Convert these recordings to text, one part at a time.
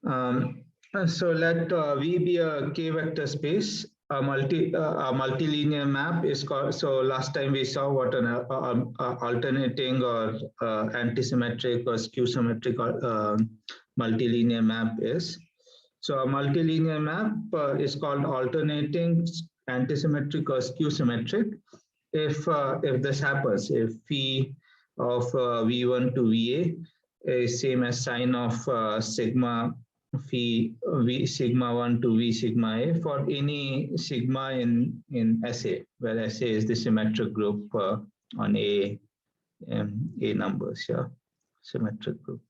So let V be a k-vector space. A multilinear map is called. So last time we saw what an alternating or antisymmetric or skew symmetric multilinear map is. So a multilinear map is called alternating, antisymmetric, or skew symmetric. If this happens, if phi of V1 to VA is same as sine of sigma phi V sigma 1 to V sigma A for any sigma in SA, where SA is the symmetric group on A numbers, yeah, symmetric group.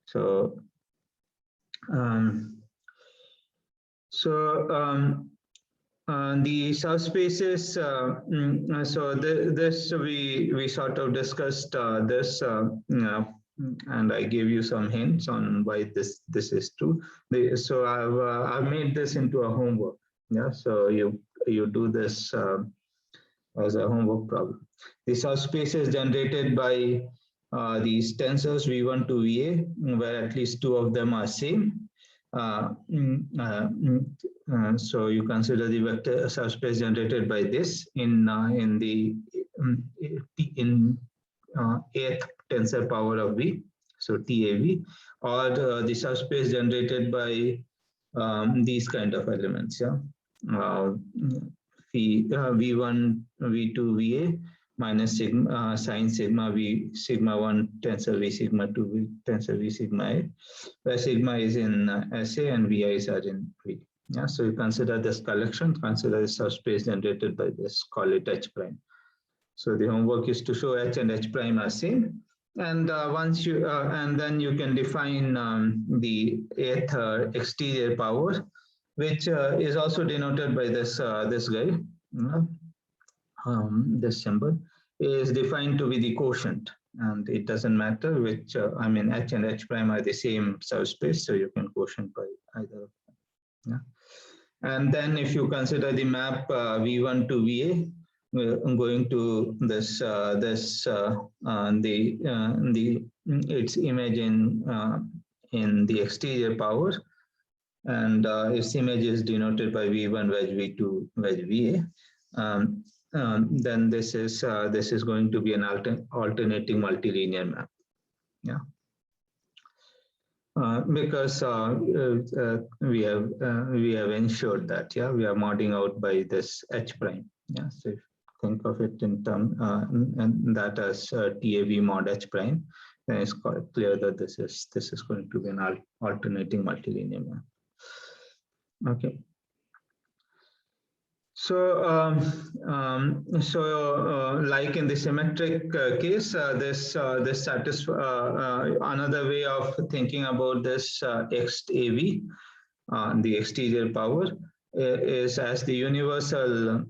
So the subspaces, so this we sort of discussed this, and I gave you some hints on why this is true. So I've made this into a homework. Yeah, so you do this as a homework problem. The subspaces generated by these tensors V1 to VA, where at least two of them are same. So you consider the vector subspace generated by this in the eighth tensor power of V, so TAV, or the subspace generated by these kind of elements, yeah. V1 V2 VA minus sigma sine sigma V sigma 1 tensor V sigma 2 V tensor V sigma A, where sigma is in SA and VI's are in V. Yeah, so you consider this collection, consider the subspace generated by this, call it H prime. So the homework is to show H and H prime are same, and once you and then you can define the eighth exterior power, which is also denoted by this this guy. This symbol is defined to be the quotient, and it doesn't matter which. I mean, H and H prime are the same subspace, so you can quotient by either of them. Yeah. And then if you consider the map V1 to VA, going to this its image in the exterior power, and its image is denoted by V1 wedge V2 wedge VA. Then this is going to be an alternating multilinear map. Yeah. Because we have ensured that, yeah, we are modding out by this H prime. Yeah, so if you think of it in term and that as TAV mod H prime, then it's quite clear that this is going to be an alternating multilinear map. Okay. So, like in the symmetric case, this satisfies another way of thinking about this XAV, the exterior power, is as the universal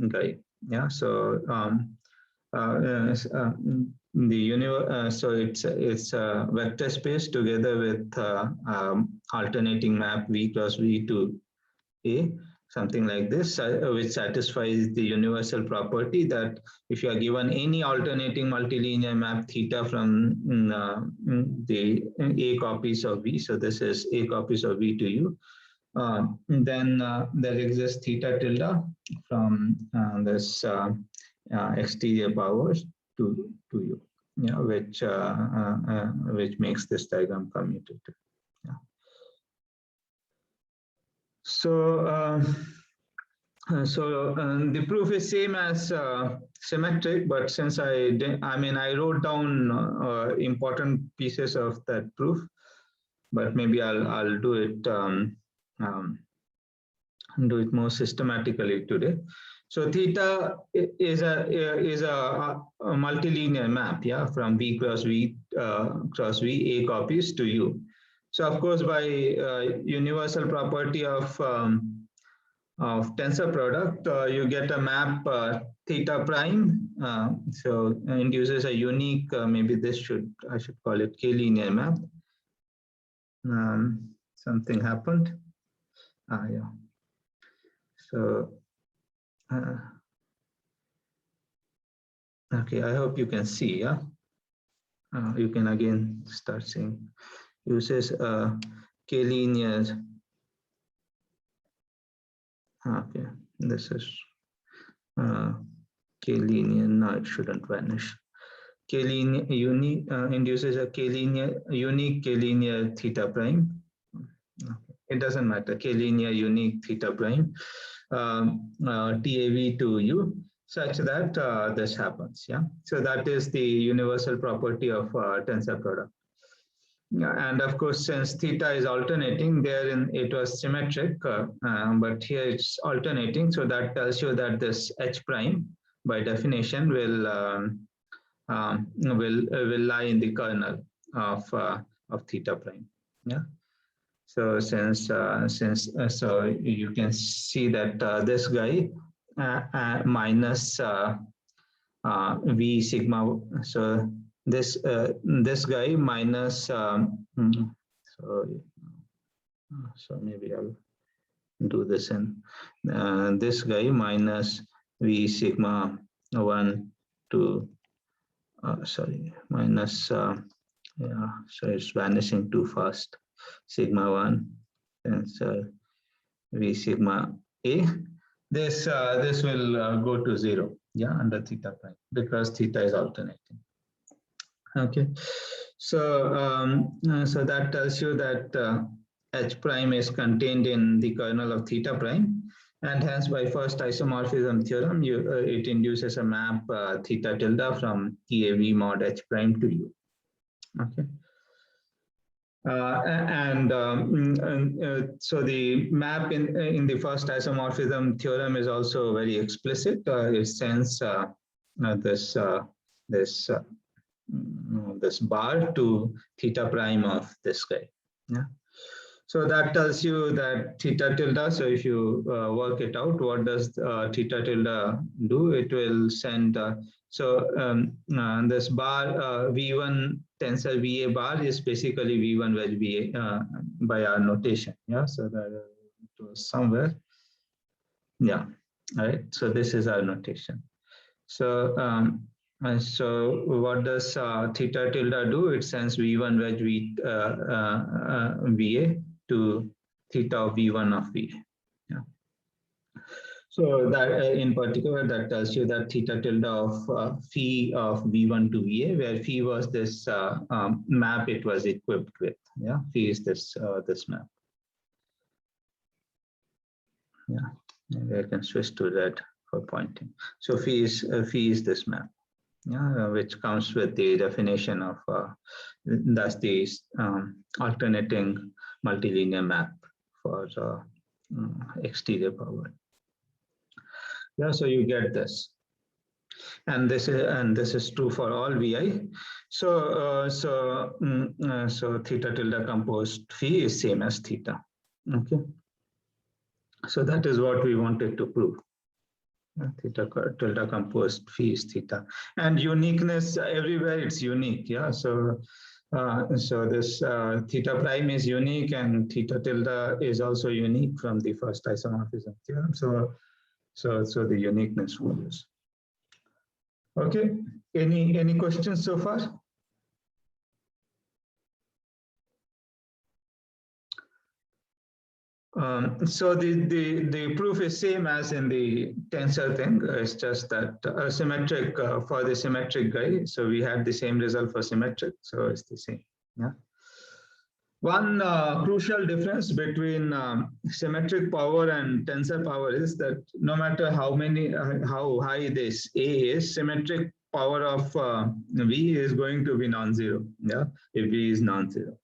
guy. Yeah. So so it's a vector space together with alternating map V cross V to A, something like this, which satisfies the universal property that if you are given any alternating multilinear map theta from the A copies of V, so this is A copies of V to U, then there exists theta tilde from this exterior powers to U, yeah, which makes this diagram commutative. Yeah. So, the proof is same as symmetric, but since I wrote down important pieces of that proof, but maybe I'll do it more systematically today. So theta is a multilinear map, yeah, from V cross V cross V A copies to U. So of course, by universal property of tensor product, you get a map theta prime. So induces a unique. Maybe I should call it K-linear map. Something happened. Yeah. So okay, I hope you can see. Yeah. you can again start saying uses k-linear. Okay, this is k-linear. No, it shouldn't vanish. K-linear induces a k-linear unique k-linear theta prime. It doesn't matter. K-linear unique theta prime TAV to U, such that this happens. Yeah, so that is the universal property of tensor product. And of course, since theta is alternating, therein it was symmetric, but here it's alternating. So that tells you that this H prime, by definition, will lie in the kernel of theta prime. Yeah. So so you can see that this guy minus V sigma. So this guy minus so maybe I'll do this in this guy minus V sigma 1 to sorry, minus yeah, so it's vanishing too fast, sigma 1 and so V sigma A. This will go to 0, yeah, under theta prime, because theta is alternating. Okay, so so that tells you that H prime is contained in the kernel of theta prime, and hence by first isomorphism theorem, it induces a map theta tilde from TAV mod H prime to U. Okay. So the map in the first isomorphism theorem is also very explicit. It sends this bar to theta prime of this guy. Yeah. So that tells you that theta tilde. So if you work it out, what does theta tilde do? It will send. This bar V1 tensor VA bar is basically V1 wedge VA by our notation. Yeah. So that it was somewhere. Yeah. All right. So this is our notation. So so what does theta tilde do? It sends V1 wedge VA to theta of V1 of VA. Yeah. So that in particular, that tells you that theta tilde of phi of V1 to VA, where phi was this map it was equipped with. Yeah, phi is this this map. Yeah, maybe I can switch to red for pointing. So phi is this map. Yeah, which comes with the definition of that's the alternating multilinear map for exterior power. Yeah, so you get this, and this is true for all VI. So so theta tilde composed phi is same as theta. Okay, so that is what we wanted to prove. Theta tilde composed phi is theta, and uniqueness everywhere it's unique. Yeah, so so this theta prime is unique, and theta tilde is also unique from the first isomorphism theorem. So the uniqueness follows. Okay, any questions so far? So the proof is same as in the tensor thing. It's just that symmetric for the symmetric guy. So we had the same result for symmetric. So it's the same. Yeah. One crucial difference between symmetric power and tensor power is that no matter how high this A is, symmetric power of V is going to be non-zero. Yeah, if V is non-zero.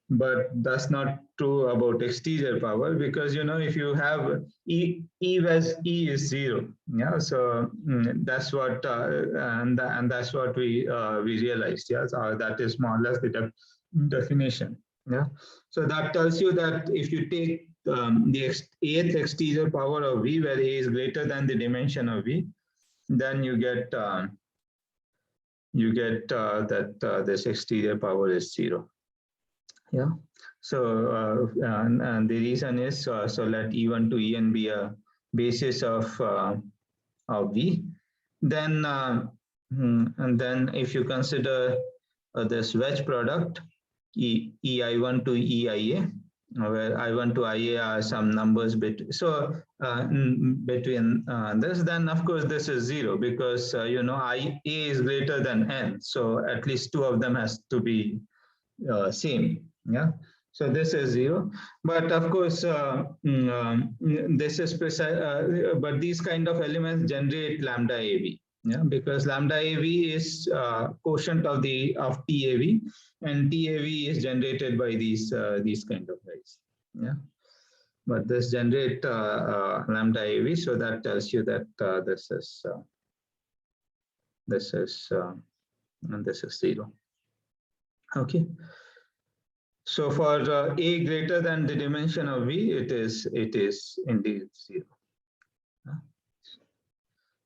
But that's not true about exterior power, because if you have E as E is 0, yeah. So that's what and that's what we realized. Yeah, so that is more or less the definition. Yeah. So that tells you that if you take the eighth exterior power of V, where A is greater than the dimension of V, then you get that this exterior power is 0. Yeah. So and the reason is so let E1 to En be a basis of V. Then and then if you consider this wedge product EI1 to EIA, where I1 to IA are some numbers between. So between this, then of course this is 0 because IA is greater than N. So at least two of them has to be same. Yeah. So this is 0, but of course this is precise. But these kind of elements generate lambda AV. Yeah, because lambda AV is quotient of TAV, and TAV is generated by these kind of guys. Yeah, but this generate lambda AV, so that tells you that this is and this is 0. Okay. So for A greater than the dimension of V, it is indeed 0.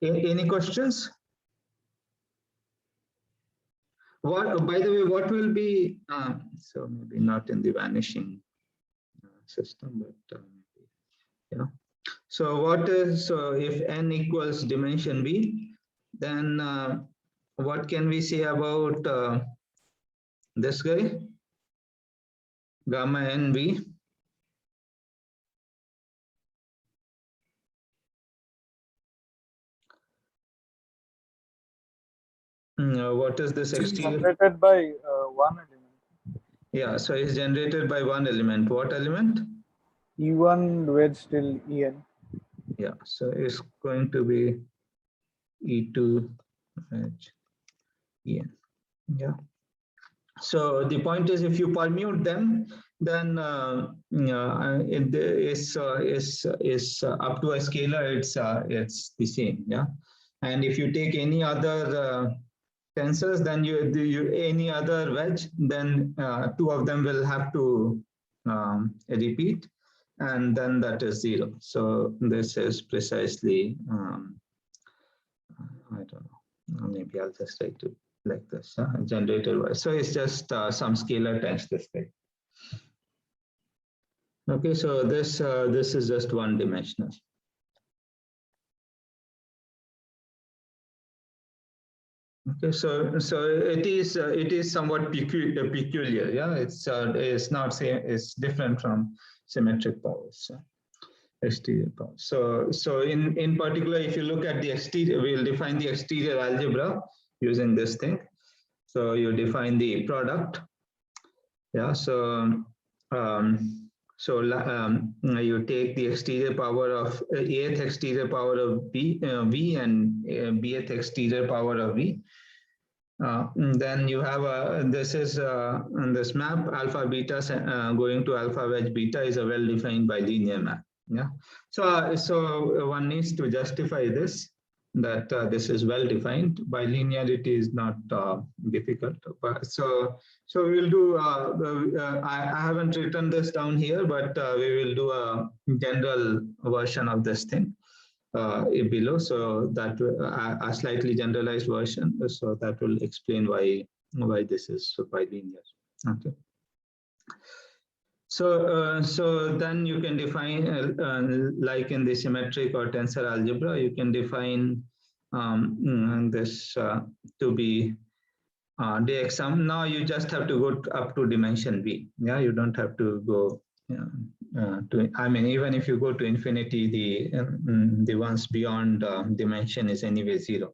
Any questions? What, by the way, what will be, so maybe not in the vanishing system, but yeah. So what is, so if N equals dimension V, then what can we say about this guy? Gamma NV. What is this exterior? Generated by one element. Yeah, so it's generated by one element. What element? E1 wedge till En. Yeah, so it's going to be E2 wedge En. Yeah. So the point is, if you permute them, then it is up to a scalar. It's the same. Yeah, and if you take any other tensors, then you any other wedge, then two of them will have to repeat, and then that is 0. So this is precisely I don't know. Maybe I'll just write it like this, generated by. So it's just some scalar times this thing. Okay, so this is just one dimensional. Okay, so it is somewhat peculiar. Yeah, it's not same. It's different from symmetric powers. Exterior powers. So in particular, if you look at the exterior, we'll define the exterior algebra using this thing. So you define the product. Yeah. So you take the exterior power of Ath exterior power of V and Bth exterior power of V. Then you have this is this map alpha beta going to alpha wedge beta is a well-defined bilinear map. Yeah. So one needs to justify this, that this is well defined. Bilinearity is not difficult. But so we'll do. I haven't written this down here, but we will do a general version of this thing below. So that a slightly generalized version. So that will explain why this is bilinear. Okay. So then you can define like in the symmetric or tensor algebra, you can define this to be dx sum. Now you just have to go up to dimension V. Yeah, you don't have to go to. I mean, even if you go to infinity, the ones beyond dimension is anyway 0.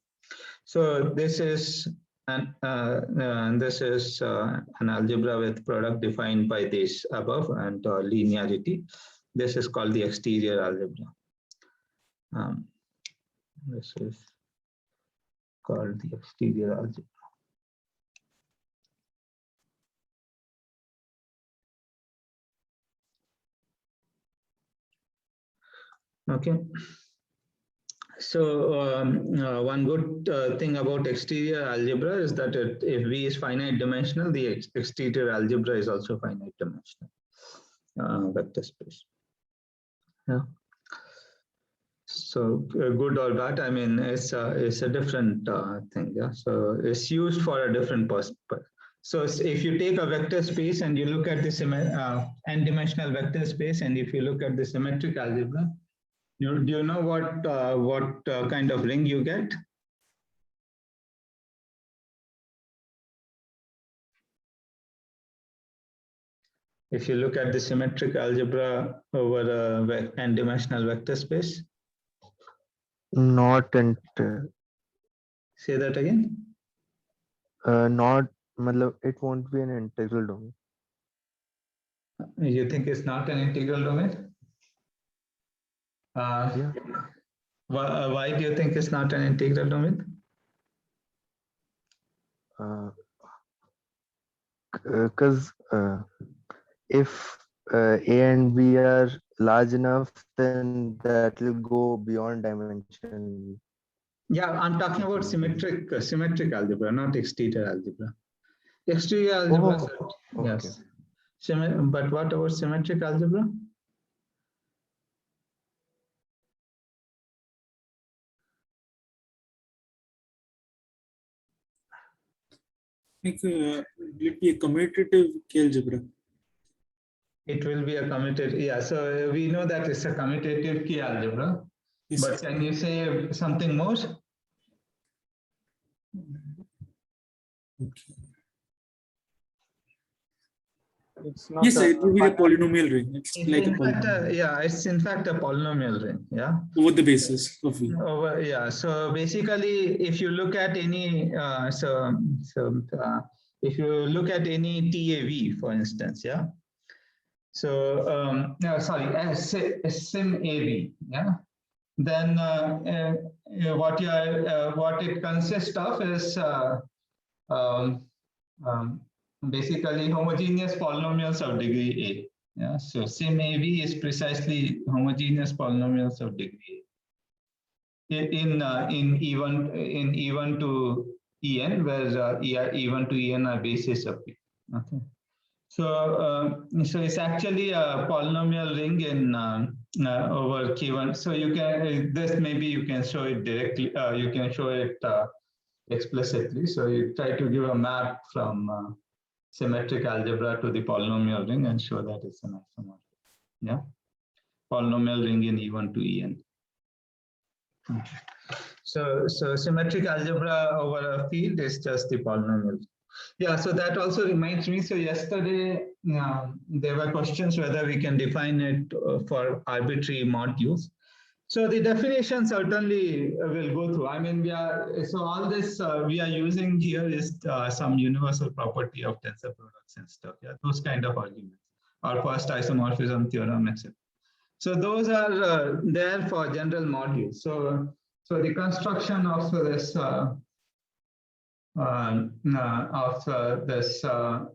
So this is this is an algebra with product defined by this above and linearity. This is called the exterior algebra. This is called the exterior algebra. Okay. So one good thing about exterior algebra is that if V is finite dimensional, the exterior algebra is also finite dimensional vector space. Yeah. So good or bad, I mean, it's a different thing. Yeah. So it's used for a different purpose. So if you take a vector space and you look at the n-dimensional vector space, and if you look at the symmetric algebra, do you know what kind of ring you get? If you look at the symmetric algebra over a n-dimensional vector space. Not Say that again. not it won't be an integral domain. You think it's not an integral domain? Yeah. Why do you think it's not an integral domain? Because if A and B are large enough, then that will go beyond dimension. Yeah, I'm talking about symmetric algebra, not exterior algebra. Exterior algebra, Oh, yes. But what about symmetric algebra? Like, will it be a commutative K-algebra? It will be a commutative, yeah. So we know that it's a commutative key algebra. Yes. But can you say something more? Okay. It's not. Yes, it will be a polynomial ring. It's like a In fact, polynomial yeah, it's in fact a polynomial ring. Yeah. over the basis of V. Yeah. So basically, if you look at any, if you look at any TAV, for instance, yeah. So no, sorry, sim AV, yeah. Then what it consists of is basically homogeneous polynomials of degree A. Yeah, so sim AV is precisely homogeneous polynomials of degree A. In E1 to En, where E1 to En are bases of P. Okay. So it's actually a polynomial ring in over K1. So you can this maybe you can show it directly. You can show it explicitly. So you try to give a map from symmetric algebra to the polynomial ring and show that it's an isomorphic. Yeah, polynomial ring in E1 to En. Okay. So symmetric algebra over a field is just the polynomial. Yeah, so that also reminds me. So yesterday there were questions whether we can define it for arbitrary modules. So the definition certainly will go through. I mean, so all this we are using here is some universal property of tensor products and stuff. Yeah, those kind of arguments, or first isomorphism theorem, etc. So those are there for general modules. So the construction of this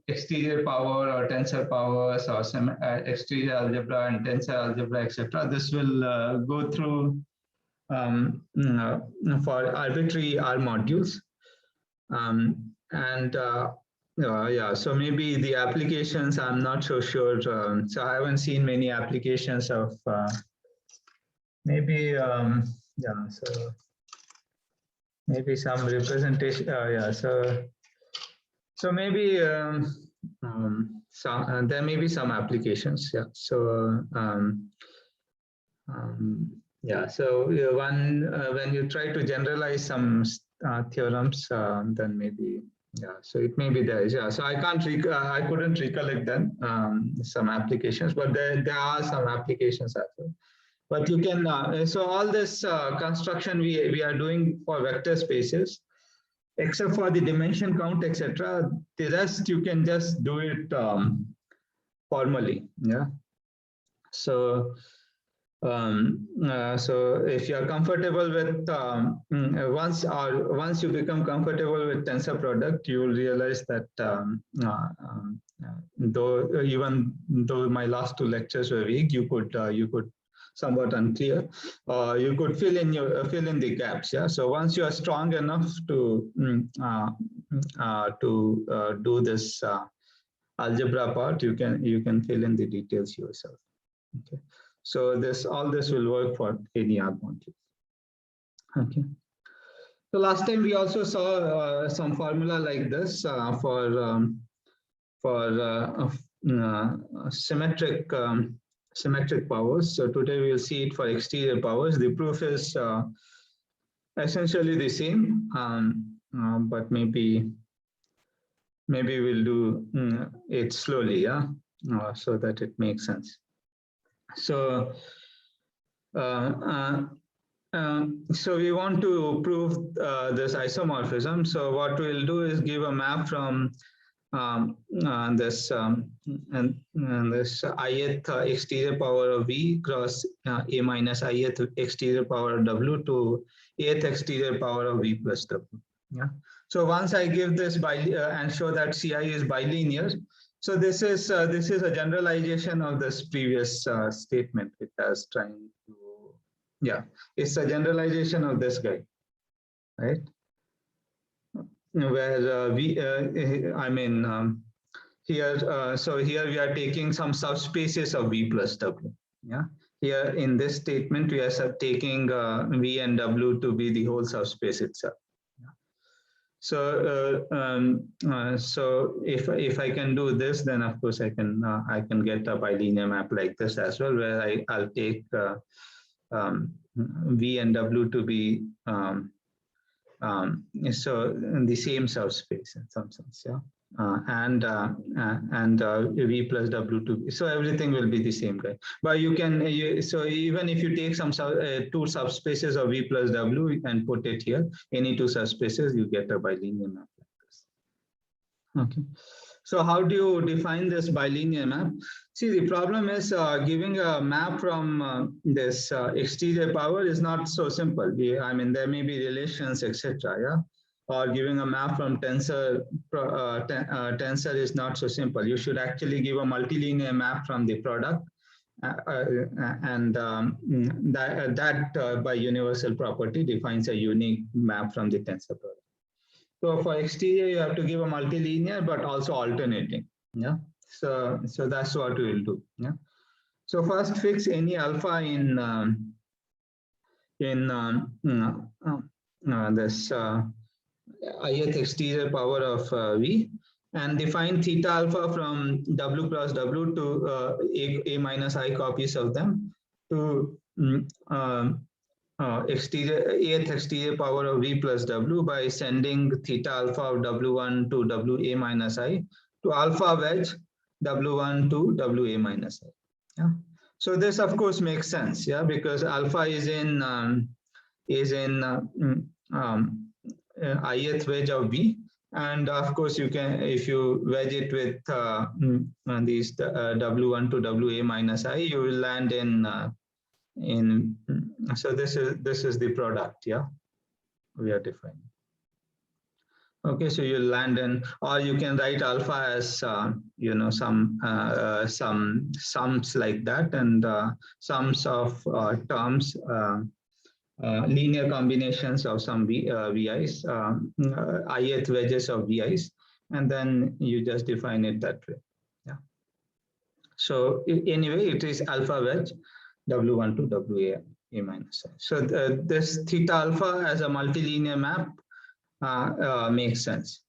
exterior power or tensor powers or some exterior algebra and tensor algebra, etc. This will go through for arbitrary R modules. Yeah, so maybe the applications, I'm not so sure. So I haven't seen many applications of maybe, yeah, so maybe some representation. Yeah, so maybe there may be some applications. Yeah, so yeah, so when you try to generalize some theorems, then maybe so it may be there. Yeah, so I couldn't recollect then some applications, but there are some applications as well. But you can so all this construction we are doing for vector spaces, except for the dimension count, etc. The rest you can just do it formally. Yeah. So if you are comfortable with once you become comfortable with tensor product, you will realize that even though my last two lectures were weak, you could somewhat unclear. You could fill in the gaps. Yeah. So once you are strong enough to do this algebra part, you can fill in the details yourself. Okay. So all this will work for any R module. Okay. So last time we also saw some formula like this for symmetric powers. So today we will see it for exterior powers. The proof is essentially the same, but maybe we'll do it slowly. Yeah. so that it makes sense. So so we want to prove this isomorphism. So what we'll do is give a map from this this ith exterior power of V cross a minus ith exterior power of W to ith exterior power of V plus W. Yeah. So once I give this and show that Ci is bilinear, so this is a generalization of this previous statement which I was trying to. Yeah, it's a generalization of this guy, right? Where here, so here we are taking some subspaces of V plus W. Yeah, here in this statement we are taking V and W to be the whole subspace itself. Yeah. So so if I can do this, then of course I can get a bilinear map like this as well, where I'll take V and W to be so in the same subspace in some sense, yeah, and V plus W to be, so everything will be the same guy. But you can so even if you take some two subspaces of V plus W and put it here, any two subspaces, you get a bilinear map like this. Okay. So how do you define this bilinear map? See, the problem is giving a map from this exterior power is not so simple. I mean, there may be relations, etc. Yeah, or giving a map from tensor tensor is not so simple. You should actually give a multilinear map from the product, and that by universal property defines a unique map from the tensor product. So for exterior, you have to give a multilinear, but also alternating. Yeah. So that's what we will do. Yeah. So first, fix any alpha in this ith exterior power of V, and define theta alpha from W cross W to a minus I copies of them to ith exterior power of V plus W by sending theta alpha of W1 to WA minus I to alpha wedge W1 to WA minus I. Yeah. So this of course makes sense, yeah, because alpha is in ith wedge of V, and of course you can, if you wedge it with these W1 to WA minus I, you will land in so this is the product, yeah, we are defining. Okay, so you land in, or you can write alpha as you know, some sums like that, and sums of terms, linear combinations of some VIs, ith wedges of VIs, and then you just define it that way. Yeah. So anyway, it is alpha wedge W1 to WA minus I. So this theta alpha as a multilinear map makes sense.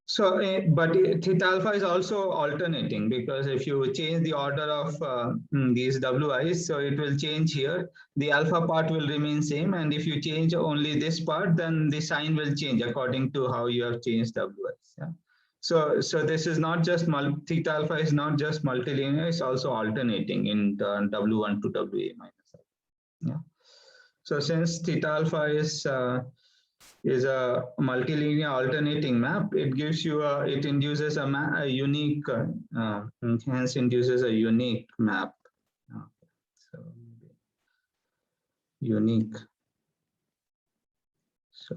So, but theta alpha is also alternating, because if you change the order of these WIs, so it will change here. The alpha part will remain same, and if you change only this part, then the sign will change according to how you have changed WIs. Yeah. So this is not just theta alpha is not just multilinear; it's also alternating in W1 to WA minus I. Yeah. So since theta alpha is a multilinear alternating map, it gives you it induces a unique, hence induces a unique map. So unique. So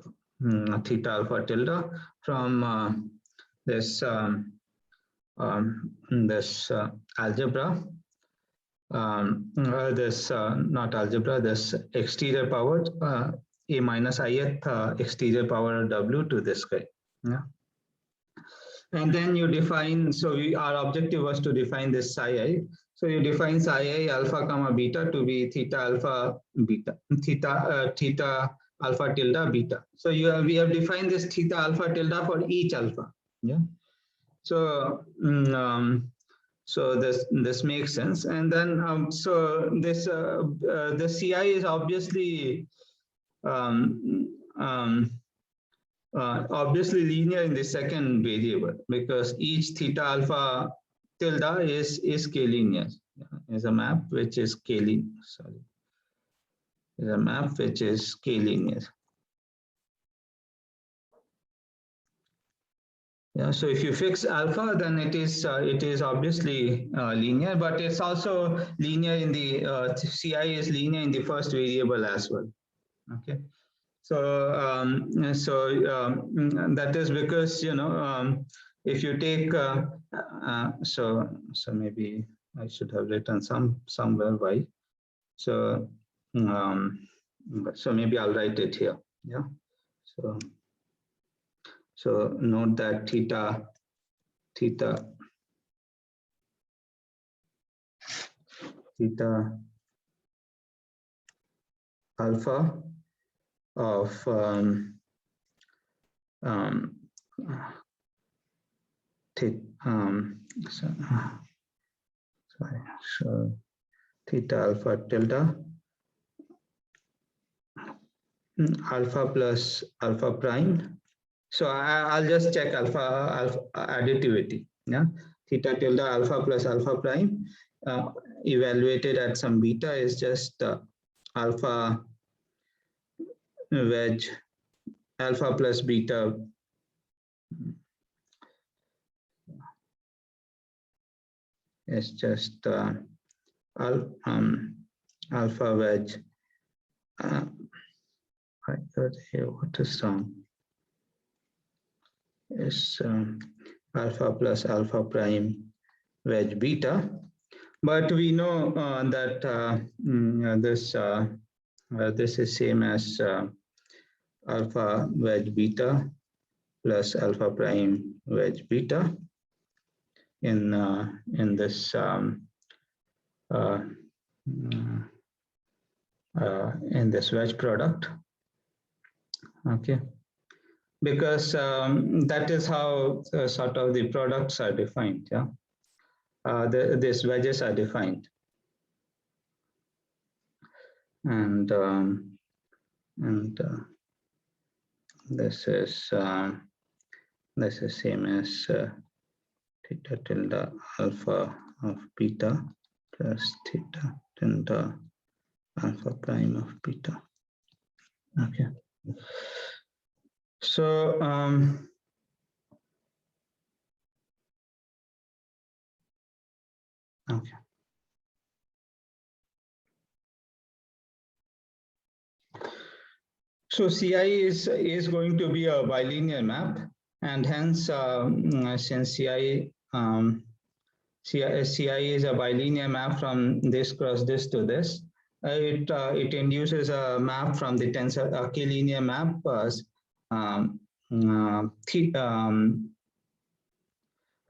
theta alpha tilde from this algebra. This not algebra, this exterior power a minus ith exterior power of W to this guy. Yeah. And then you define, so our objective was to define this psi I. So you define psi I alpha comma beta to be theta alpha beta, theta alpha tilde beta. So we have defined this theta alpha tilde for each alpha. Yeah. So so this makes sense, and then so this the Ci is obviously obviously linear in the second variable, because each theta alpha tilde is k-linear. Is a map which is k-linear. Sorry, is a map which is k-linear. Yeah, so if you fix alpha, then it is obviously linear, but it's also linear in the Ci is linear in the first variable as well. Okay, so that is because if you take so maybe I should have written somewhere why. So so maybe I'll write it here. Yeah, so note that theta alpha of so theta alpha tilde alpha plus alpha prime. So I'll just check alpha additivity. Yeah, theta tilde alpha plus alpha prime evaluated at some beta is just alpha wedge alpha plus beta is just alpha wedge. What is wrong? Is alpha plus alpha prime wedge beta, but we know that this is same as alpha wedge beta plus alpha prime wedge beta in this in this wedge product. Okay, because that is how sort of the products are defined. Yeah, these wedges are defined, and this is same as theta tilde alpha of beta plus theta tilde alpha prime of beta. Okay. So okay. So Ci is going to be a bilinear map, and hence since Ci is a bilinear map from this cross this to this, it induces a map from the tensor a k-linear map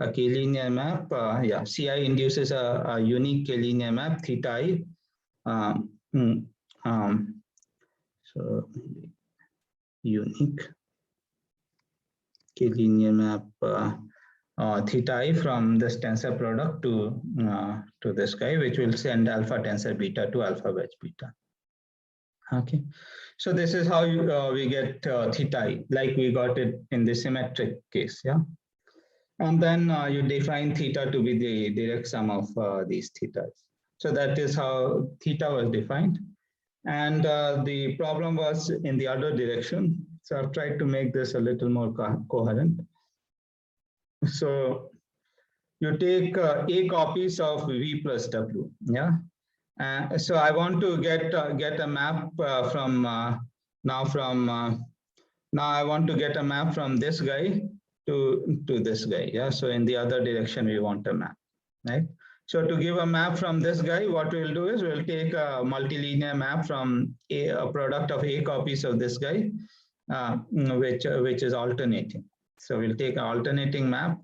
a k-linear map. Yeah, Ci induces a unique k-linear map theta I. So unique k-linear map theta I from this tensor product to this guy, which will send alpha tensor beta to alpha wedge beta. Okay, so this is how we get theta I, like we got it in the symmetric case. Yeah, and then you define theta to be the direct sum of these thetas. So that is how theta was defined. And the problem was in the other direction. So I've tried to make this a little more coherent. So you take A copies of V plus W. Yeah. So I want to get a map from now I want to get a map from this guy to this guy. Yeah. So in the other direction we want a map, right? So to give a map from this guy, what we'll do is we'll take a multilinear map from a product of A copies of this guy, which is alternating. So we'll take an alternating map.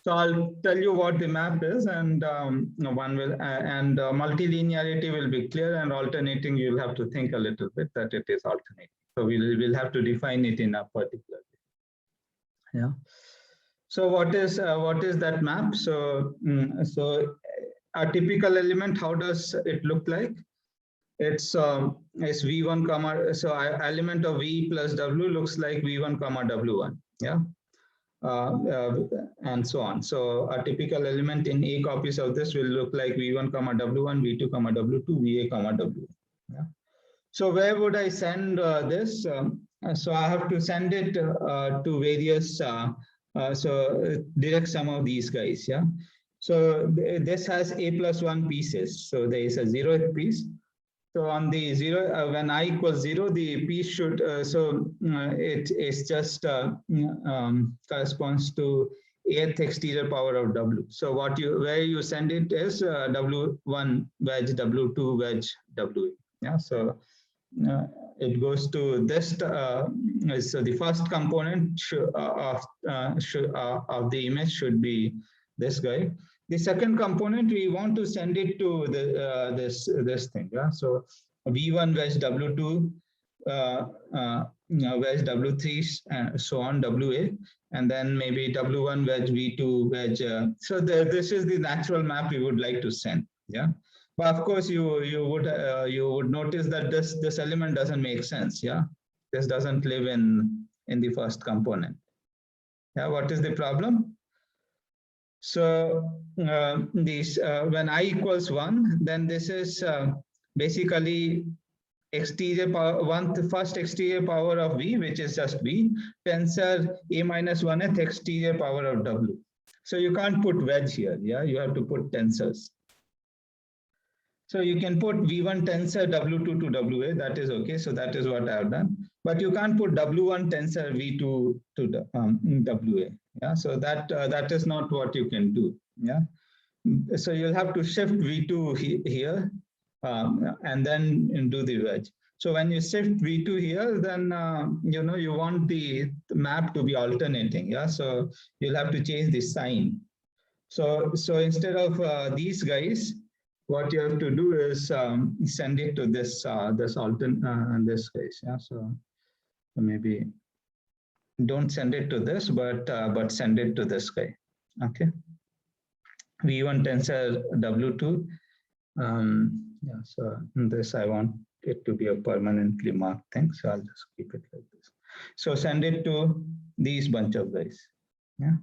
So I'll tell you what the map is, and multilinearity will be clear, and alternating you'll have to think a little bit that it is alternating. So we'll have to define it in a particular way. Yeah. So what is that map? So a typical element, how does it look like? It's V1 comma, so element of V plus W looks like V1 comma W1. Yeah. and so on. So a typical element in A copies of this will look like V1, W1, V2, W2, VA, W. Yeah. So where would I send this? So I have to send it to various, direct sum of these guys. Yeah. So this has A+1 pieces. So there is a 0th piece. So on the 0, when I equals 0, the piece should, it is just corresponds to 8th exterior power of W. So where you send it is W1 wedge, W2 wedge, W. Yeah, so it goes to this. So the first component of the image should be this guy. The second component, we want to send it to the this thing. Yeah, so V1 wedge W2 wedge W3 and so on WA, and then maybe W1 wedge V2 wedge. So this is the natural map we would like to send. Yeah. But of course, you would notice that this element doesn't make sense. Yeah, this doesn't live in the first component. Yeah, what is the problem? So when I equals 1, then this is basically exterior power first exterior power of V, which is just V, tensor A-1th exterior power of W. So you can't put wedge here. Yeah, you have to put tensors. So you can put V1 tensor W2 to WA, that is okay. So that is what I have done. But you can't put W1 tensor V2 to WA. Yeah, so that is not what you can do. Yeah, so you'll have to shift V2 here and then do the wedge. So when you shift V2 here, then you want the map to be alternating. Yeah, so you'll have to change the sign. So instead of these guys, what you have to do is send it to this this case. Yeah, so maybe don't send it to this, but send it to this guy. Okay, V1 tensor W2. Yeah, so this I want it to be a permanently marked thing, so I'll just keep it like this. So send it to these bunch of guys. Yeah.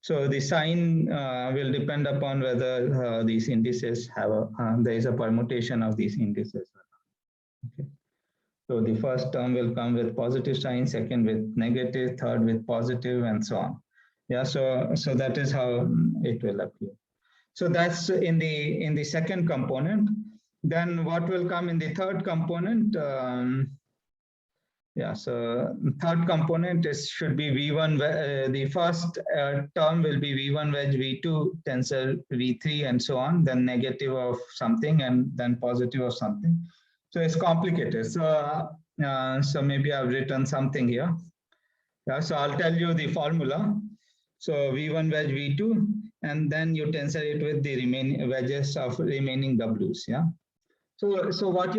So the sign will depend upon whether these indices have there is a permutation of these indices. Okay. So the first term will come with positive sign, second with negative, third with positive, and so on. Yeah. So that is how it will appear. So that's in the second component. Then what will come in the third component? Yeah, so third component should be V1, the first term will be V1 wedge V2 tensor V3 and so on, then negative of something and then positive of something. So it's complicated. So so maybe I've written something here. Yeah, so I'll tell you the formula. So V1 wedge V2, and then you tensor it with the remaining wedges of remaining W's. Yeah. So what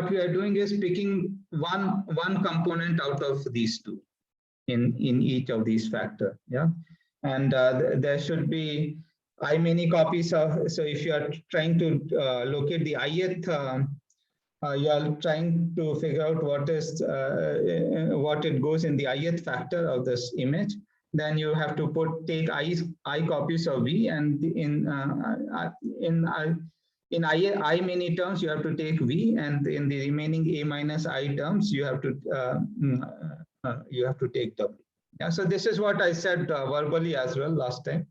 we are doing is picking one component out of these two in each of these factor. Yeah, and there should be I many copies of. So if you are trying to locate the ith, you are trying to figure out what it goes in the ith factor of this image. Then you have to take I copies of V, and in I many terms, you have to take V, and in the remaining A minus I terms, you have to take W. Yeah, so this is what I said verbally as well last time,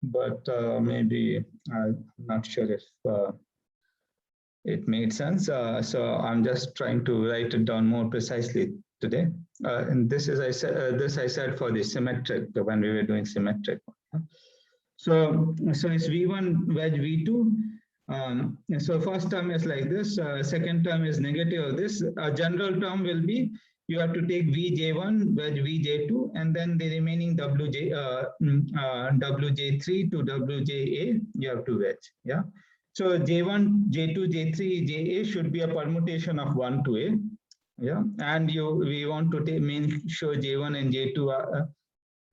but maybe I'm not sure if it made sense. So I'm just trying to write it down more precisely today. And this is I said for the symmetric when we were doing symmetric. So it's V1 wedge V2. So first term is like this, second term is negative of this. A general term will be you have to take Vj1 wedge Vj2, and then the remaining Wj3 to Wja you have to wedge. Yeah. So J1, J2, J3, Ja should be a permutation of 1 to A. Yeah, and we want to make sure J1 and J2 are.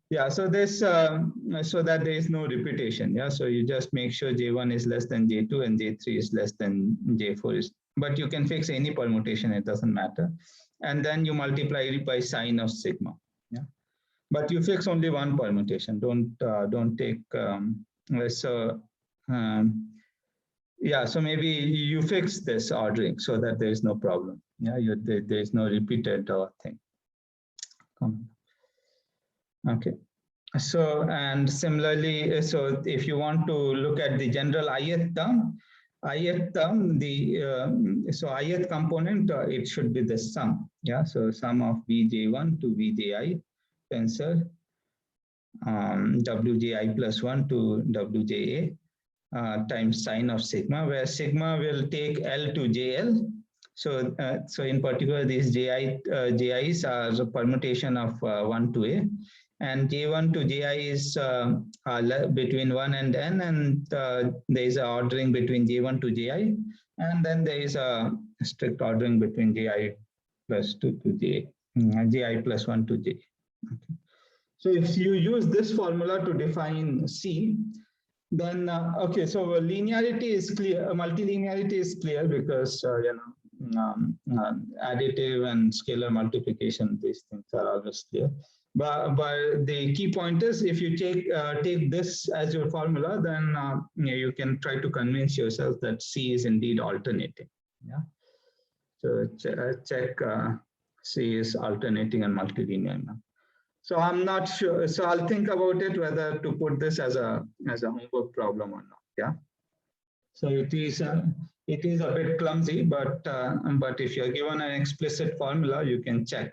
Yeah, so this so that there is no repetition. Yeah, so you just make sure J1 is less than J2 and J3 is less than J4 but you can fix any permutation, it doesn't matter. And then you multiply it by sine of sigma. Yeah. but you fix only one permutation. Don't take yeah. So maybe you fix this ordering so that there is no problem. Yeah, there is no repeated thing. Okay. So, and similarly, so if you want to look at the general ith term, so ith component, it should be the sum. Yeah, so sum of Vj1 to Vji tensor, Wji plus 1 to Wja times sine of sigma, where sigma will take L to JL. So, so in particular, these JIs are a permutation of 1 to A. And J1 to Ji is between 1 and n, and there is a ordering between J1 to Ji, and then there is a strict ordering between Ji plus 2 to Ji, Ji plus 1 to J. Okay. So if you use this formula to define C, then okay, so linearity is clear, multilinearity is clear because additive and scalar multiplication, these things are always clear. But the key point is, if you take this as your formula, then you can try to convince yourself that C is indeed alternating. Yeah. So check C is alternating and multilinear. So I'm not sure. So I'll think about it whether to put this as a homework problem or not. Yeah. So it is a bit clumsy, but if you're given an explicit formula, you can check.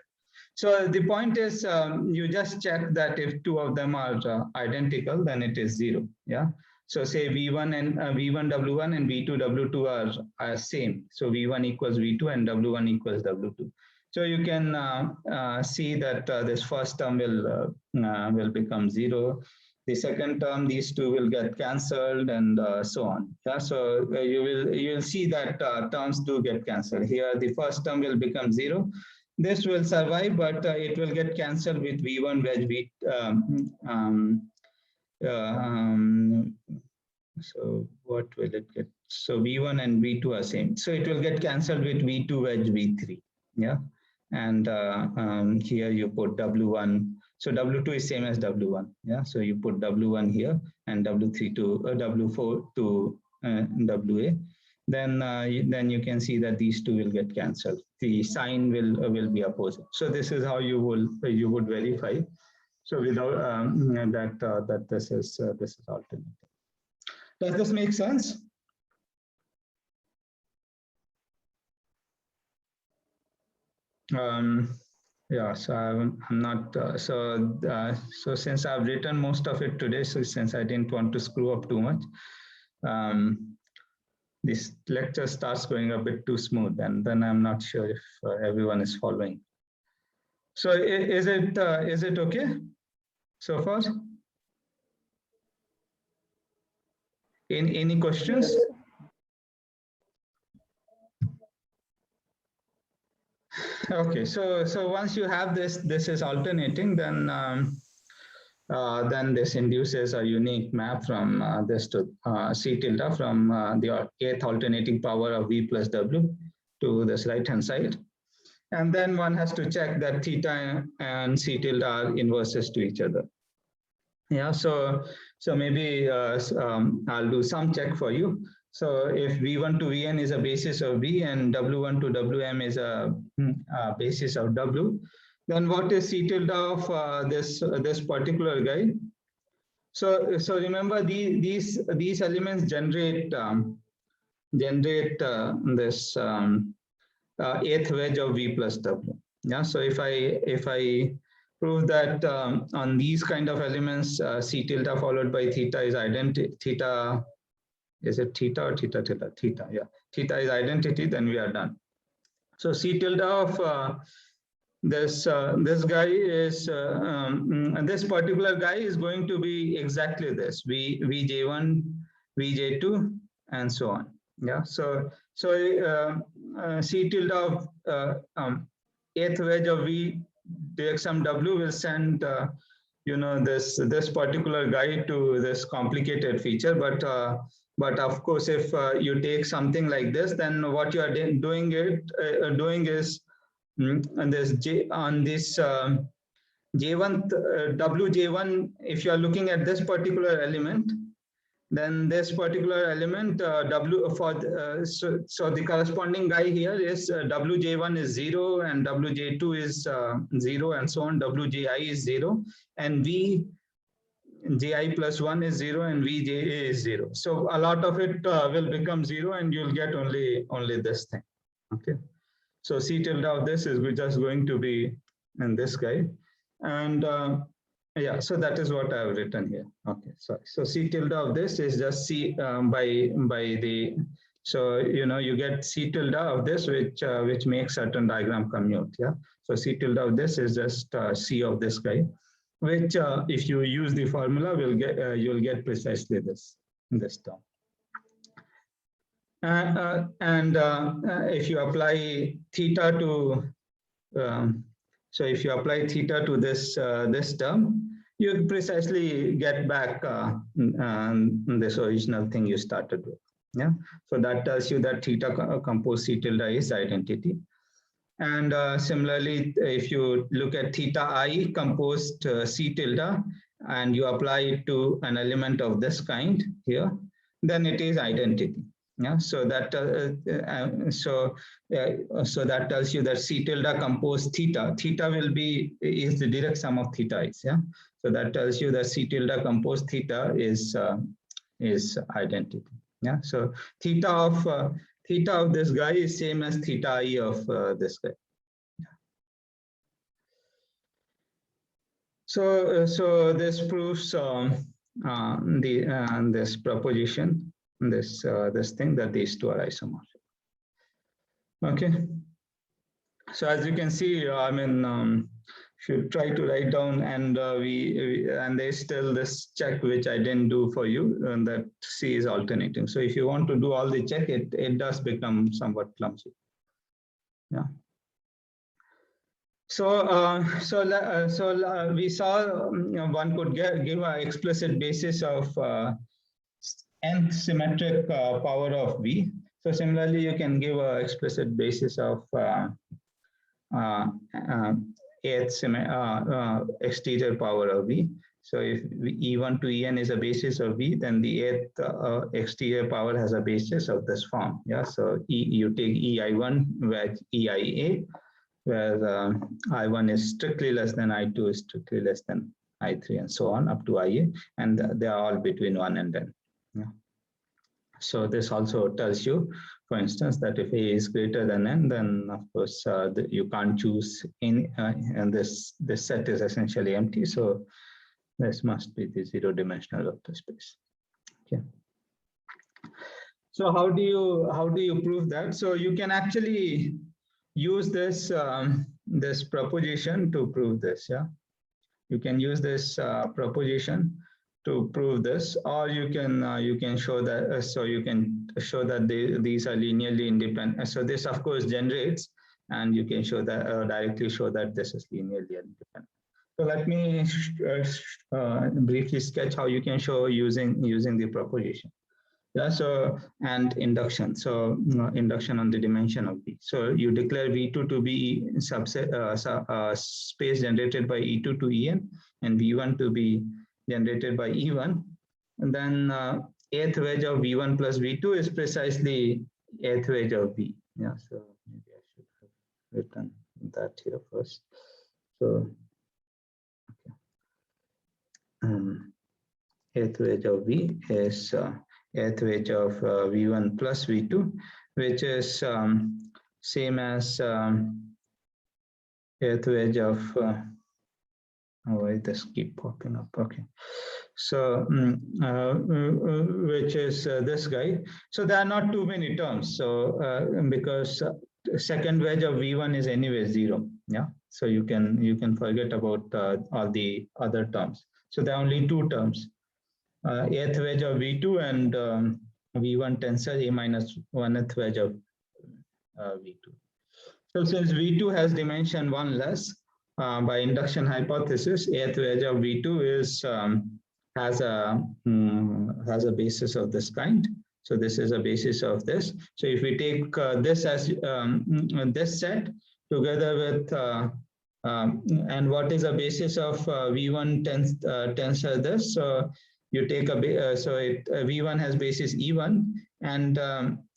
So the point is, you just check that if two of them are identical, then it is 0. Yeah. So say V1 and V1 W1 and V2 W2 are same. So V1 equals V2 and W1 equals W2. So you can see that this first term will become 0. The second term, these two will get cancelled, and so on. Yeah, so you will see that terms do get cancelled. Here, the first term will become 0. This will survive, but it will get cancelled with V1 wedge V. So what will it get? So V1 and V2 are same. So it will get cancelled with V2 wedge V3. Yeah. And here you put W1. So W2 is same as W1. Yeah. So you put W1 here and W3 to W4 to WA. Then you can see that these two will get cancelled. The sign will be opposite. So this is how you would verify. So without that this is alternative. Does this make sense? Yeah, so I'm not so since I've written most of it today, so since I didn't want to screw up too much, this lecture starts going a bit too smooth, and then I'm not sure if everyone is following. So is it okay so far? Any questions? Okay, so once you have this is alternating, then this induces a unique map from this to C tilde from the kth alternating power of V plus W to this right hand side. And then one has to check that theta and C tilde are inverses to each other. Yeah, so maybe I'll do some check for you. So if V1 to Vn is a basis of V and W1 to Wm is a basis of W, then what is C tilde of this particular guy? So remember these elements generate this eighth wedge of V plus W. Yeah. So if I prove that on these kind of elements, C tilde followed by theta is identity. Theta, is it theta or theta tilde? Theta, yeah. Theta is identity, then we are done. So C tilde of this guy is this particular guy is going to be exactly this Vj1, Vj2, and so on. Yeah. So C tilde of eighth wedge of V dxm W will send this particular guy to this complicated feature, but of course if you take something like this, then what you are doing is and this J on this J1 Wj1, if you are looking at this particular element, then this particular element W for so the corresponding guy here is Wj1 is 0 and Wj2 is 0 and so on. Wji is 0 and Vji plus 1 is 0 and Vj is 0. So a lot of it will become 0 and you'll get only this thing. Okay. So C tilde of this is just going to be in this guy. And yeah, so that is what I have written here. Okay, sorry. So C tilde of this is just C by the, so you get C tilde of this which makes certain diagram commute. Yeah. So C tilde of this is just C of this guy, which if you use the formula will get you'll get precisely this term. And if you apply theta to so if you apply theta to this this term, you precisely get back this original thing you started with. Yeah. So that tells you that theta composed C tilde is identity. And similarly, if you look at theta I composed C tilde and you apply it to an element of this kind here, then it is identity. Yeah, so that so that tells you that C tilde composed theta. Theta is the direct sum of theta i's. Yeah, so that tells you that C tilde composed theta is identity. Yeah, so theta of this guy is same as theta I of this guy. So this proves this proposition. This thing that these two are isomorphic. Okay, so as you can see, I mean, should try to write down, and and there's still this check which I didn't do for you, and that C is alternating. So if you want to do all the check, it does become somewhat clumsy. Yeah. So we saw one could give an explicit basis of nth symmetric power of V. So similarly, you can give an explicit basis of exterior power of V. So if E1 to En is a basis of V, then the eighth exterior power has a basis of this form. Yeah. So you take EI1 where EIA, where I1 is strictly less than I2 is strictly less than I3 and so on up to IA, and they are all between 1 and n. Yeah. So this also tells you, for instance, that if A is greater than n, then of course you can't choose any, and this set is essentially empty. So this must be the zero-dimensional vector space. Okay. So how do you prove that? So you can actually use this this proposition to prove this. Yeah, you can use this proposition to prove this, or you can show that so you can show that these are linearly independent. So this of course generates, and you can show that directly show that this is linearly independent. So let me briefly sketch how you can show using the proposition. Yeah, so and induction. So induction on the dimension of V. So you declare V2 to be subset space generated by E2 to En, and V1 to be generated by E1, and then eighth wedge of V1 plus V2 is precisely eighth wedge of V. Yeah, so maybe I should have written that here first. So okay. Eighth wedge of V is eighth wedge of V1 plus V2, which is same as eighth wedge of oh wait, this keep popping up. Okay, so which is this guy. So there are not too many terms. So because second wedge of V1 is anyway 0. Yeah, so you can forget about all the other terms. So there are only two terms. Eighth wedge of V2 and V1 tensor A minus 1th wedge of V2. So since V2 has dimension 1 less, by induction hypothesis, eighth wedge of V2 is has a basis of this kind. So this is a basis of this. So if we take this as this set together with And what is the basis of V1 tensor this? So you take V1 has basis E1, and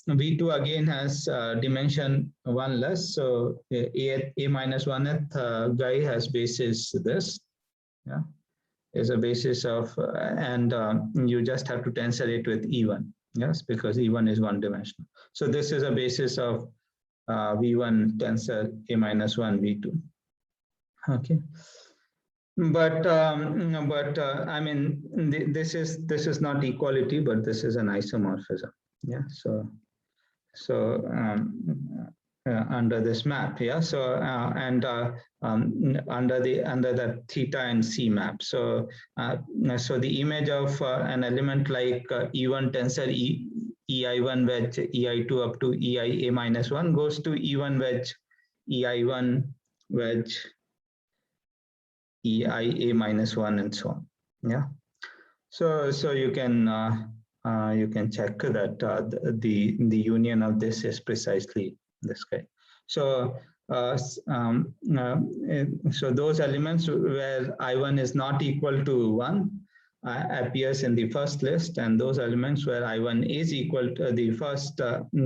V2 again has dimension 1 less. So A minus 1th guy has basis this. Yeah, is a basis of, and you just have to tensor it with E1. Yes, because E1 is one dimensional. So this is a basis of V1 tensor A minus 1 V2. Okay, but I mean, this is not equality, but this is an isomorphism. Yeah, so under this map, yeah. So under the theta and C map. So so the image of an element like E1 tensor EI1 wedge EI2 up to EI A minus 1 goes to E1 wedge EI1 wedge EI A minus 1 and so on. Yeah. So you can check that the union of this is precisely this guy. So so those elements where I1 is not equal to 1 appears in the first list, and those elements where I1 is equal to the first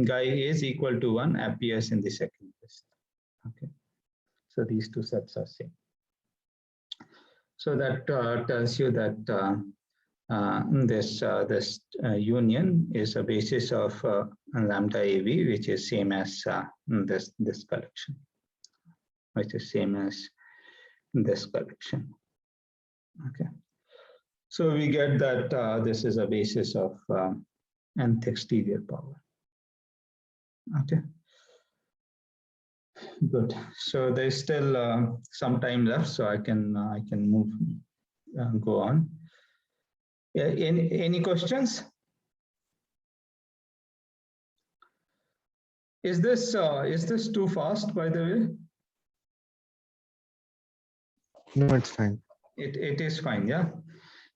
guy is equal to 1 appears in the second list. Okay, so these two sets are same. So that tells you that this union is a basis of lambda AV, which is same as this collection, which is same as this collection. Okay, so we get that this is a basis of nth exterior power. Okay, good. So there's still some time left, so I can move go on. Yeah, any questions? Is this too fast, by the way? No, it's fine. It is fine, yeah.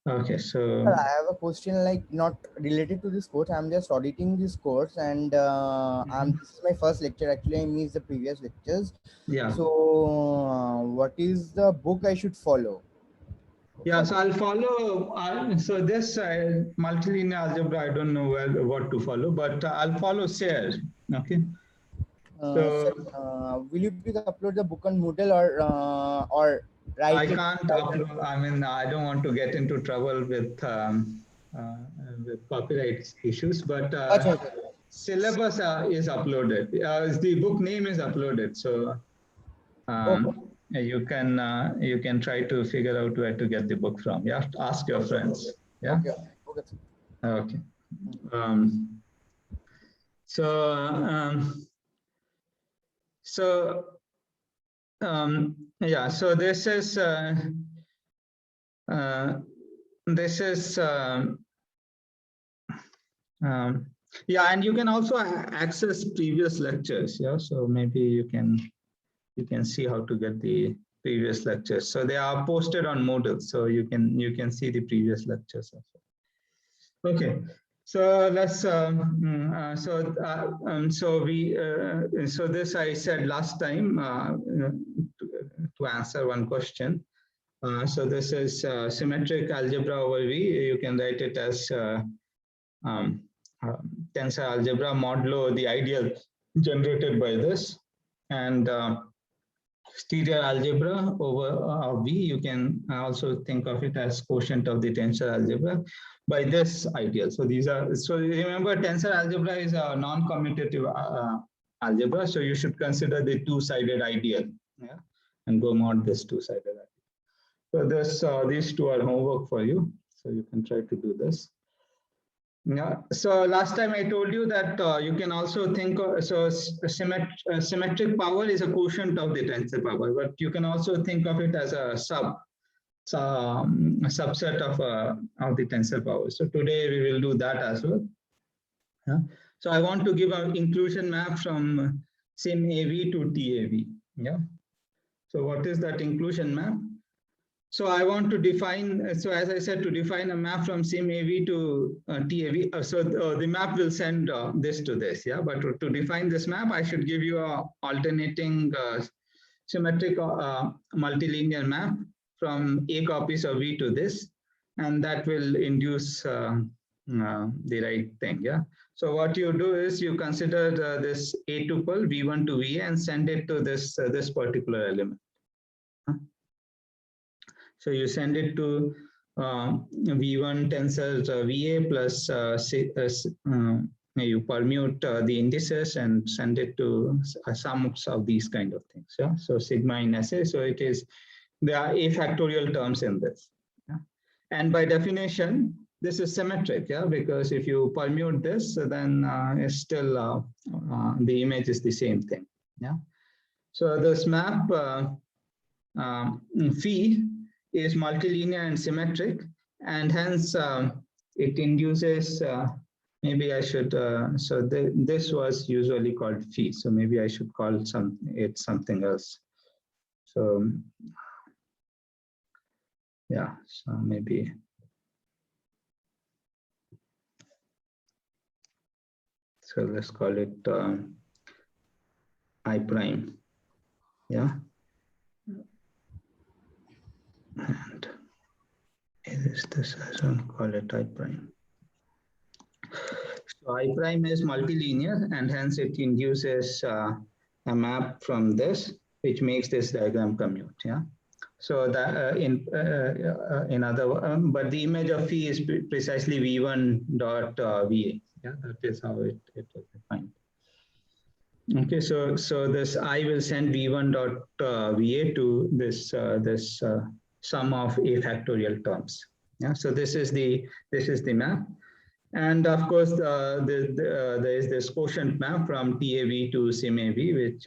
Okay, so Sir, I have a question, like not related to this course. I'm just auditing this course, and this is my first lecture. Actually, I missed the previous lectures. yeah. So, what is the book I should follow? Yeah, so I'll follow. So this multilinear algebra, I don't know what to follow, but I'll follow Sayre. Okay. Sir, will you please upload the book on Moodle or write? I can't upload. I mean, I don't want to get into trouble with copyright issues, but syllabus is uploaded. The book name is uploaded, so you can try to figure out where to get the book from. You have to ask your friends. Yeah. Okay. Yeah. So this is yeah, and you can also access previous lectures. Yeah. So maybe you can see how to get the previous lectures. So they are posted on Moodle, so you can see the previous lectures as well. Okay, so let's so this I said last time to answer one question. So this is symmetric algebra over V. You can write it as tensor algebra modulo the ideal generated by this, and exterior algebra over V. You can also think of it as quotient of the tensor algebra by this ideal. So these are, so remember, tensor algebra is a non-commutative algebra. So you should consider the two-sided ideal, yeah, and go mod this two-sided ideal. So this these two are homework for you. So you can try to do this. Yeah. So last time I told you that you can also think of, so symmetric power is a quotient of the tensor power, but you can also think of it as a subset of the tensor power. So today we will do that as well. Yeah. So I want to give an inclusion map from sim AV to TAV. Yeah. So what is that inclusion map? So I want to define, so as I said, to define a map from sim AV to TAV. So the map will send this to this, yeah. But to define this map, I should give you a alternating symmetric multilinear map from A copies of V to this, and that will induce the right thing. Yeah. So what you do is you consider this A tuple V1 to VA and send it to this this particular element. So you send it to V1 tensor VA plus you permute the indices and send it to sums of these kind of things. Yeah. So sigma in SA. So it is, there are A factorial terms in this. Yeah? And by definition, this is symmetric. Yeah, because if you permute this, then it's still the image is the same thing. Yeah. So this map phi is multilinear and symmetric, and hence it induces, maybe I should, this was usually called phi, so maybe I should call it something else. So yeah, so maybe, so let's call it I prime, yeah. And is this, I don't call it I prime. So I prime is multilinear, and hence it induces a map from this, which makes this diagram commute. Yeah. So that in other, but the image of phi is precisely V1 dot VA. Yeah, that is how it was defined. Okay, so this I will send V1 dot VA to this sum of A factorial terms. Yeah, so this is the map, and of course there is this quotient map from TAV to SimAV, which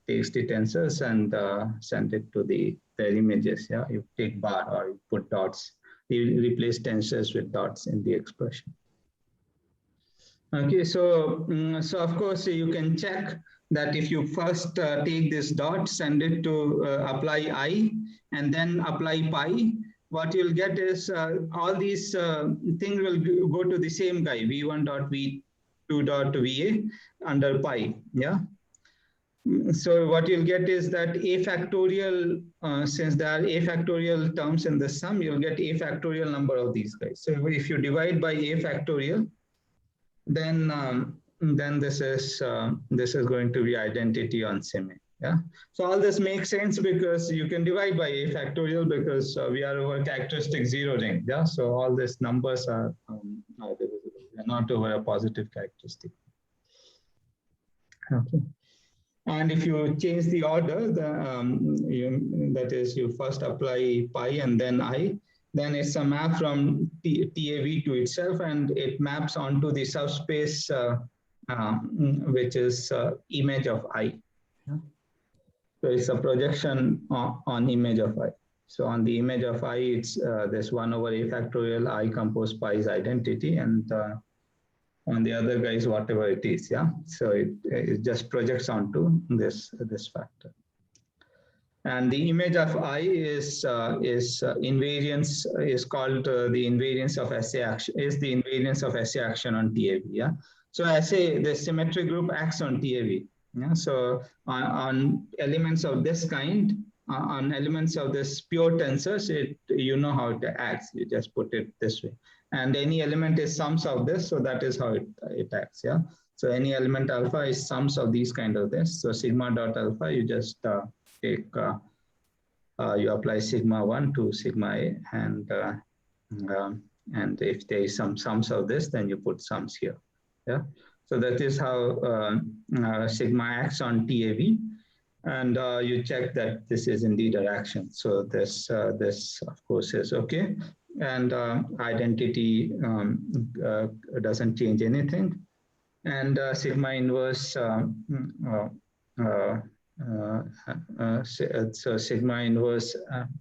takes the tensors and send it to their images. Yeah, you take bar or you put dots. You replace tensors with dots in the expression. Okay, so of course you can check that if you first take this dot, send it to apply I, and then apply pi, what you'll get is all these things will go to the same guy, V1 dot V2 dot VA under pi. Yeah. So what you'll get is that A factorial, since there are A factorial terms in the sum, you'll get A factorial number of these guys. So if you divide by A factorial, then this is going to be identity on SimA. Yeah. So all this makes sense because you can divide by A factorial because we are over characteristic zero ring. Yeah. So all these numbers are divisible. They're not over a positive characteristic. Okay. And if you change the order, that is, you first apply pi and then I, then it's a map from TAV to itself, and it maps onto the subspace, which is image of I. Yeah. So it's a projection on image of I. So on the image of I, it's this 1 over A factorial I compose pi's identity, and on the other guys, whatever it is. Yeah. So it just projects onto this factor. And the image of I is invariance, is called the invariance of SA action, is the invariance of SA action on TAV. Yeah. So SA, the symmetric group acts on TAV. Yeah. So on elements of this kind, on elements of this pure tensors, you know how it acts. You just put it this way. And any element is sums of this, so that is how it acts. Yeah. So any element alpha is sums of these kind of this. So sigma dot alpha, you just take you apply sigma 1 to sigma A, and if there is some sums of this, then you put sums here. Yeah. So that is how sigma acts on TAV, and you check that this is indeed a action. So this of course is okay, and identity doesn't change anything, and sigma inverse. So sigma inverse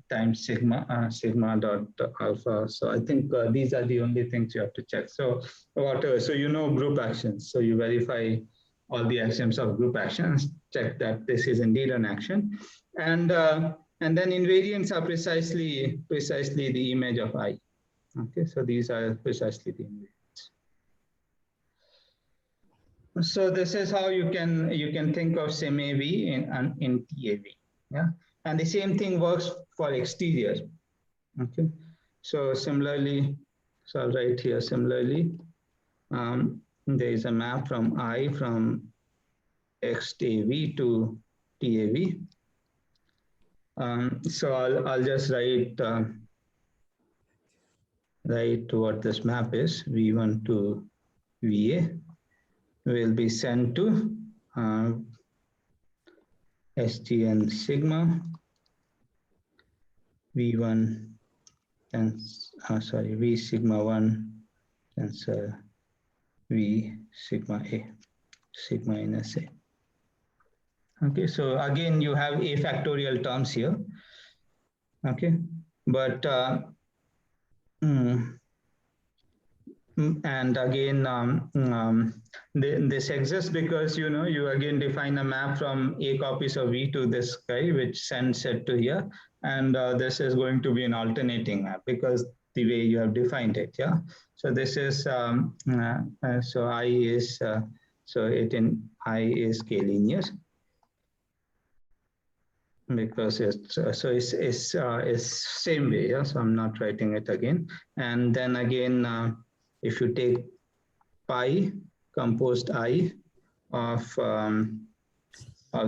times sigma dot alpha. So I think these are the only things you have to check. So whatever. So you know group actions. So you verify all the axioms of group actions. Check that this is indeed an action, and then invariants are precisely the image of I. Okay. So these are precisely the invariants. So this is how you can think of SimAV in TAV. Yeah, and the same thing works for exterior. Okay, so similarly, so I'll write here similarly. There is a map from I from XTAV to TAV. So I'll just write what this map is. V1 to VA will be sent to SGN sigma V1 tensor, V sigma 1 tensor V sigma A, sigma NSA. Okay, so again, you have A factorial terms here. Okay, but and again, this exists because you again define a map from A copies of V to this guy, which sends it to here, and this is going to be an alternating map because the way you have defined it. Yeah, so this is so I is so it in I is k-linear because it's so it's same way. Yeah, so I'm not writing it again, and then again if you take pi composed I of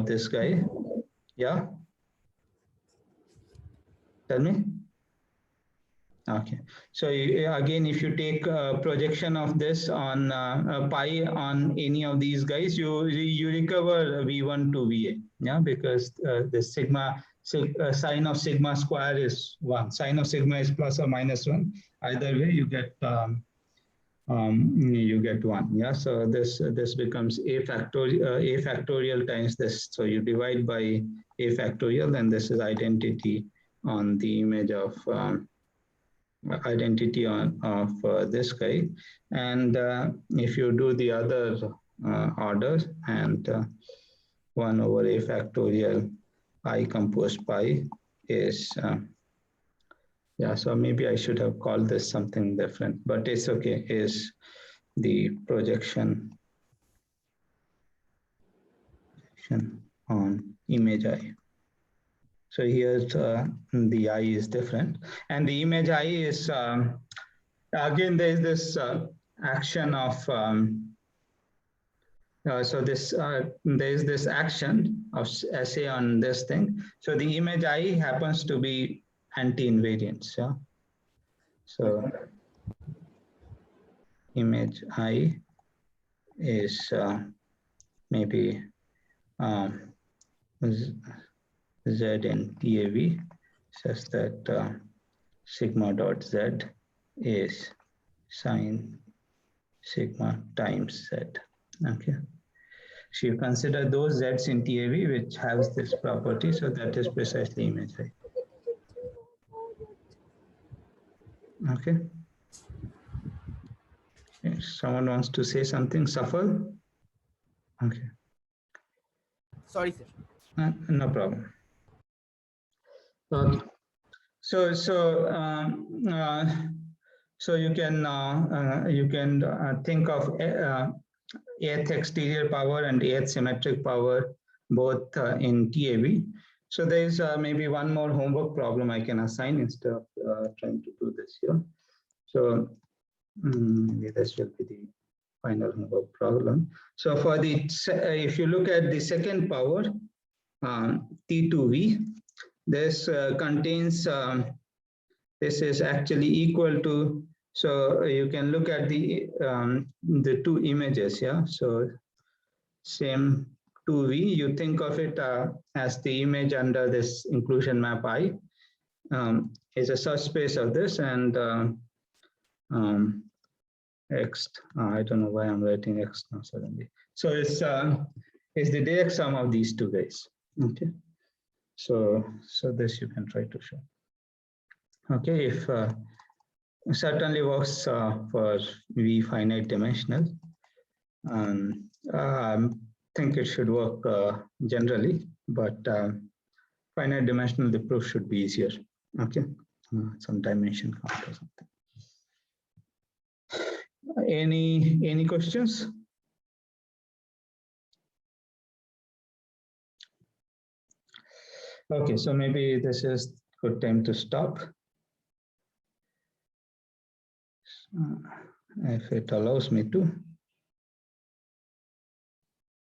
this guy, yeah, tell me. Okay, so again, if you take a projection of this on pi on any of these guys, you recover V1 to VA, yeah, because the sine of sigma square is 1. Sine of sigma is plus or minus 1. Either way, you get 1. Yeah, so this becomes a factorial times this. So you divide by a factorial, and this is identity on the image of this guy. And if you do the other order, and 1 over a factorial I composed pi is yeah, so maybe I should have called this something different, but it's okay, is the projection on image I. So here the I is different, and the image I is, again, there is this action of, so this there is this action of SA on this thing. So the image I happens to be anti-invariance. Yeah. So image I is maybe Z in TAV such that sigma dot Z is sine sigma times Z. Okay. So you consider those Z's in TAV which has this property, so that is precisely image I. Okay. If someone wants to say something, Safal? Okay. Sorry, sir. No problem. Okay. So you can think of Ath exterior power and Ath symmetric power both in TAV. So there is maybe one more homework problem I can assign instead of trying to do this here. So maybe this will be the final homework problem. So for the if you look at the second power, T2V, this contains this is actually equal to, so you can look at the two images. Yeah, so same 2V, you think of it as the image under this inclusion map I is a subspace of this, and X, I don't know why I'm writing X now suddenly. So it's the direct sum of these two guys. Okay, so this you can try to show. Okay, if certainly works for V finite dimensional. I think it should work generally, but finite dimensional, the proof should be easier. Okay, some dimension count or something. Any questions? Okay, so maybe this is good time to stop. If it allows me to.